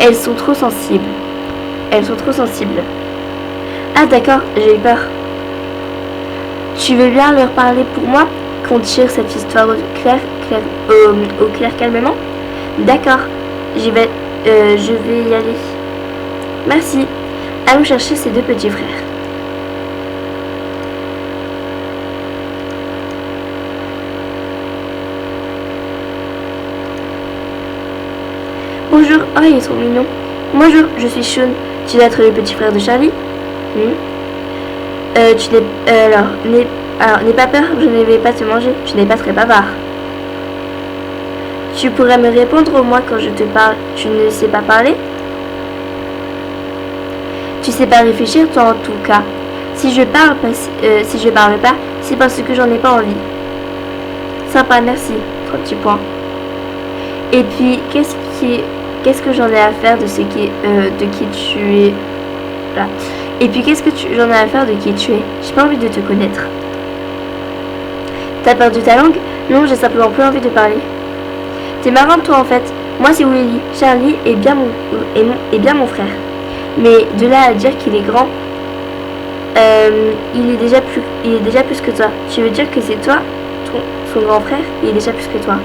Elles sont trop sensibles. Elles sont trop sensibles. Ah d'accord, j'ai eu peur. Tu veux bien leur parler pour moi, qu'on tire cette histoire au clair calmement? D'accord, je vais y aller. Merci. Allons chercher ces deux petits frères. Bonjour, oh il est trop mignon. Bonjour, je suis Sean. Tu dois être le petit frère de Charlie? Alors, n'aie pas peur, je ne vais pas te manger. Tu n'es pas très bavard. Tu pourrais me répondre au moins quand je te parle. Tu ne sais pas parler? Tu sais pas réfléchir, toi en tout cas. Si je parle pas, c'est parce que j'en ai pas envie. Sympa, merci. 3 petits points. Et puis, qu'est-ce que j'en ai à faire de qui tu es là? Et puis j'en ai à faire de qui tu es? J'ai pas envie de te connaître. T'as perdu ta langue? Non, j'ai simplement plus envie de parler. T'es marrant toi en fait. Moi c'est Willy. Charlie est bien mon frère. Mais de là à dire qu'il est grand, il est déjà plus que toi. Tu veux dire que c'est toi, son grand frère? Il est déjà plus que toi.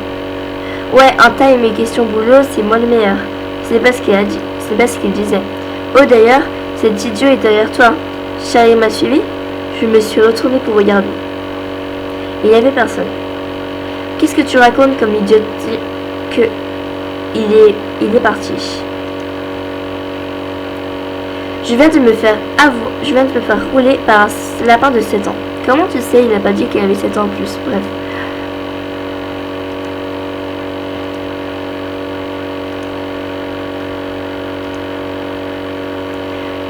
Ouais, en taille mes questions boulot, c'est moi le meilleur. C'est pas ce qu'il a dit. C'est pas ce qu'il disait. Oh d'ailleurs, cet idiot est derrière toi. Charlie m'a suivi. Je me suis retournée pour regarder. Il n'y avait personne. Qu'est-ce que tu racontes comme idiotie que il est parti. Je viens de me faire rouler par un lapin de 7 ans. Comment tu sais, il n'a pas dit qu'il avait 7 ans en plus. Bref.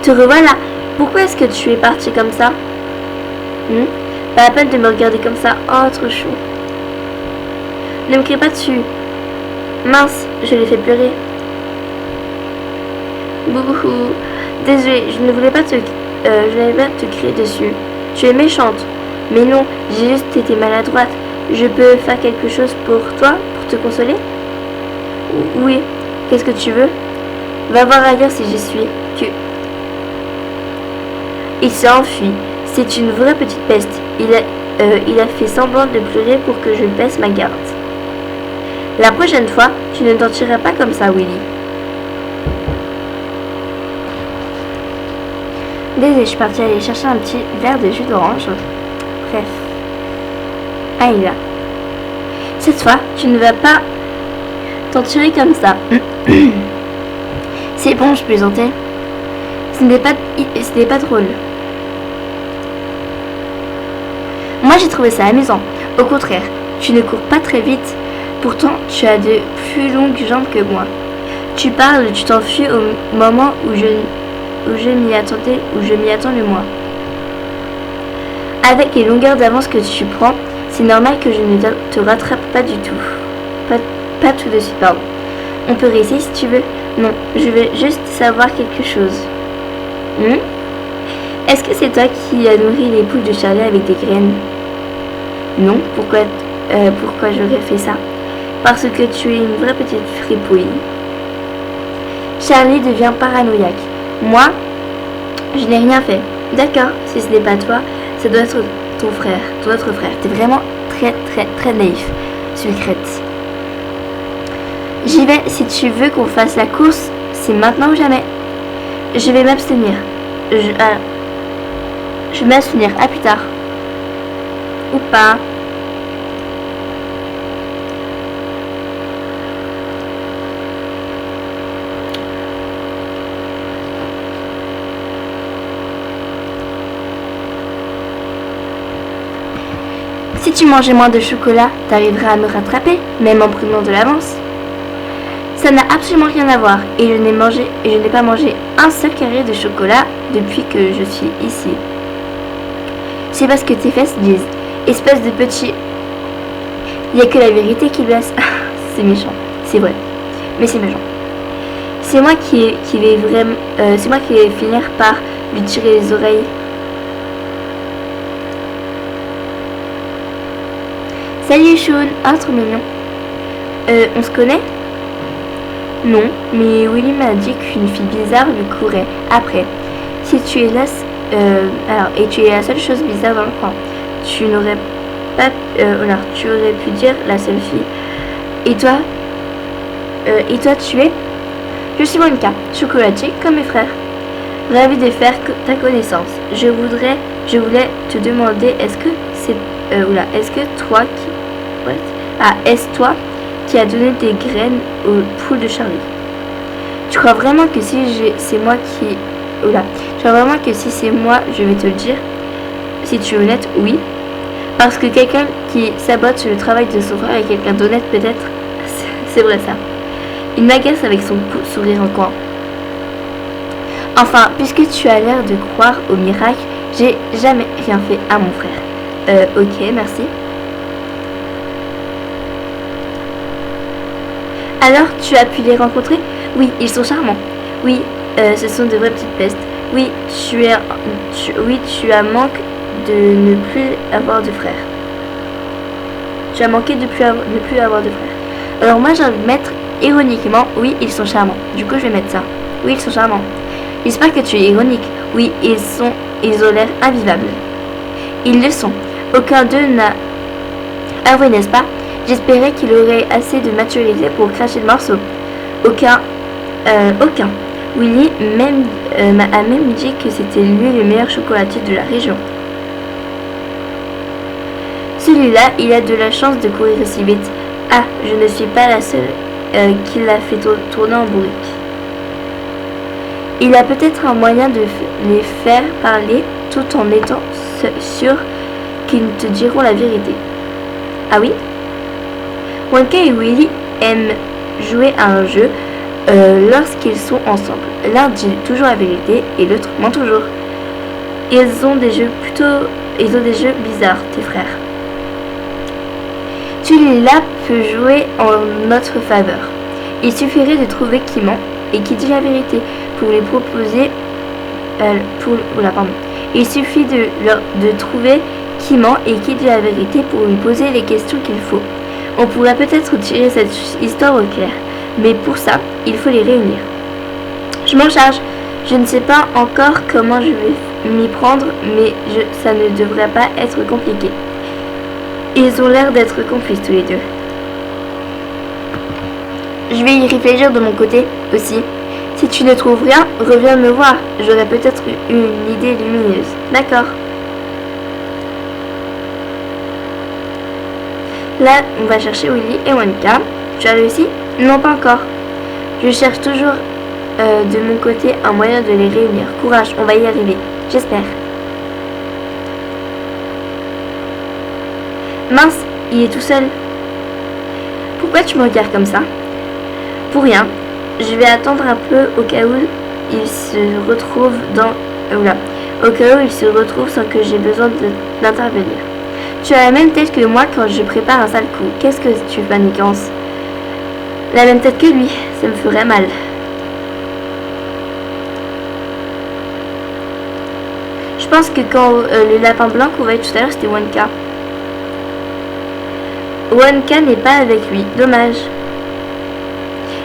Te revoilà. Pourquoi est-ce que tu es parti comme ça? Pas la peine de me regarder comme ça. Oh, trop chou. Ne me crie pas dessus. Mince, je l'ai fait pleurer. Bouhou. Désolée, je ne voulais pas te crier dessus. Tu es méchante. Mais non, j'ai juste été maladroite. Je peux faire quelque chose pour toi, pour te consoler? Oui. Qu'est-ce que tu veux? Va voir ailleurs si j'y suis. Il s'est enfui. C'est une vraie petite peste. Il a fait semblant de pleurer pour que je baisse ma garde. La prochaine fois, tu ne t'en tireras pas comme ça, Willy. Désolé, je suis partie aller chercher un petit verre de jus d'orange. Bref. Ah, il est là. Cette fois, tu ne vas pas t'en tirer comme ça. C'est bon, je plaisantais. Ce n'est pas drôle. Moi, j'ai trouvé ça amusant. Au contraire, tu ne cours pas très vite. Pourtant, tu as de plus longues jambes que moi. Tu parles, tu t'enfuis au moment où je m'y attends le moins. Avec les longueurs d'avance que tu prends, c'est normal que je ne te rattrape pas du tout. Pas tout de suite, pardon. On peut réessayer si tu veux. Non, je veux juste savoir quelque chose. Est-ce que c'est toi qui as nourri les poules de Charlie avec des graines? Non, pourquoi j'aurais fait ça? Parce que tu es une vraie petite fripouille. Charlie devient paranoïaque. Moi, je n'ai rien fait. D'accord, si ce n'est pas toi, ça doit être ton autre frère. T'es vraiment très naïf, sucrète. J'y vais, si tu veux qu'on fasse la course, c'est maintenant ou jamais. Je vais m'abstenir. Je vais m'abstenir, à plus tard. Ou pas. Si tu mangeais moins de chocolat, t'arriveras à me rattraper, même en prenant de l'avance. Ça n'a absolument rien à voir, et je n'ai pas mangé un seul carré de chocolat depuis que je suis ici. C'est parce que tes fesses disent, espèce de petit... Il n'y a que la vérité qui blesse. C'est méchant, c'est vrai, mais c'est méchant. C'est moi qui vais finir par lui tirer les oreilles. Salut Sean, trop mignon. On se connaît? Non, mais Willy m'a dit qu'une fille bizarre lui courait après. Si tu es là, et tu es la seule chose bizarre dans le coin. Tu n'aurais pas, tu aurais pu dire la seule fille. Et toi, tu es? Je suis Monica, chocolatier comme mes frères. Ravi de faire ta connaissance. Je voulais te demander, est-ce que toi qui as donné des graines aux poules de Charlie? Tu crois vraiment que si c'est moi, je vais te le dire? Si tu es honnête, oui. Parce que quelqu'un qui sabote le travail de son frère est quelqu'un d'honnête peut-être. C'est vrai ça. Il m'agace avec son sourire en coin. Enfin, puisque tu as l'air de croire au miracle, j'ai jamais rien fait à mon frère. Ok, merci. Alors, tu as pu les rencontrer? Oui, ils sont charmants. Oui, ce sont de vraies petites pestes. Oui, tu as manqué de ne plus avoir de frère. Tu as manqué de ne plus avoir de frère. Alors moi, j'ai envie de mettre ironiquement, oui, ils sont charmants. Du coup, je vais mettre ça. Oui, ils sont charmants. J'espère que tu es ironique. Oui, ils ont l'air invivables. Ils le sont. Aucun d'eux n'a avoué, n'est-ce pas? J'espérais qu'il aurait assez de maturité pour cracher le morceau. Aucun. Willy a même dit que c'était lui le meilleur chocolatier de la région. Celui-là, il a de la chance de courir aussi vite. Ah, je ne suis pas la seule qui l'a fait tourner en bourrique. Il a peut-être un moyen de les faire parler tout en étant sûr qu'ils te diront la vérité. Ah oui? Wonka et Willy aiment jouer à un jeu lorsqu'ils sont ensemble. L'un dit toujours la vérité et l'autre ment toujours. Ils ont des jeux bizarres, tes frères. Celui-là peut jouer en notre faveur. Il suffirait de trouver qui ment et qui dit la vérité pour lui proposer. Il suffit de trouver qui ment et qui dit la vérité pour lui poser les questions qu'il faut. On pourrait peut-être tirer cette histoire au clair, mais pour ça, il faut les réunir. Je m'en charge. Je ne sais pas encore comment je vais m'y prendre, mais ça ne devrait pas être compliqué. Ils ont l'air d'être complices tous les deux. Je vais y réfléchir de mon côté aussi. Si tu ne trouves rien, reviens me voir. J'aurai peut-être une idée lumineuse. D'accord. Là, on va chercher Willy et Wonka. Tu as réussi? Non, pas encore. Je cherche toujours de mon côté un moyen de les réunir. Courage, on va y arriver. J'espère. Mince, il est tout seul. Pourquoi tu me regardes comme ça? Pour rien. Je vais attendre un peu au cas où il se retrouve au cas où il se retrouve sans que j'ai besoin d'intervenir. Tu as la même tête que moi quand je prépare un sale coup. Qu'est-ce que tu manigances? La même tête que lui, ça me ferait mal. Je pense que quand le lapin blanc qu'on voyait tout à l'heure, c'était Wonka. Wonka n'est pas avec lui, dommage.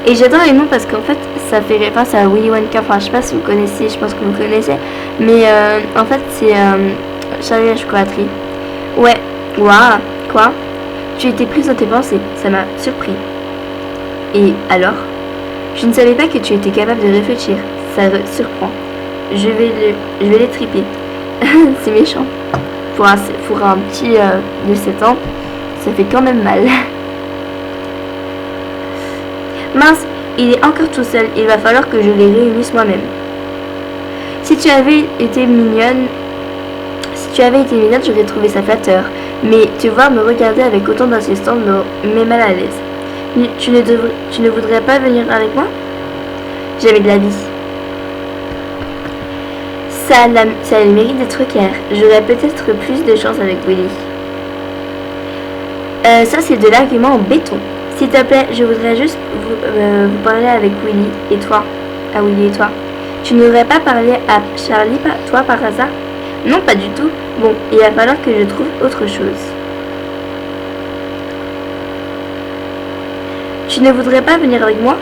Et j'adore les noms parce qu'en fait, ça fait référence à Willy Wonka. Enfin, je sais pas si vous connaissez, je pense que vous connaissez. Mais en fait, c'est Charlie la chocolaterie. Ouais, waouh, quoi? Tu étais prise dans tes pensées, ça m'a surpris. Et alors? Je ne savais pas que tu étais capable de réfléchir, ça surprend. Je vais les triper. C'est méchant. Pour un petit de 7 ans, ça fait quand même mal. Mince, il est encore tout seul, il va falloir que je les réunisse moi-même. Si tu avais été mignonne, j'aurais trouvé ça flatteur. Mais te voir me regarder avec autant d'insistance me met mal à l'aise. Tu ne voudrais pas venir avec moi? J'avais de la vie. Ça a le mérite d'être clair. J'aurais peut-être plus de chance avec Willy. Ça c'est de l'argument en béton. S'il te plaît, je voudrais juste vous parler avec Willy et toi. À Willy et toi. Tu n'aurais pas parlé à Charlie, toi, par hasard? Non, pas du tout. Bon, il va falloir que je trouve autre chose. Tu ne voudrais pas venir avec moi?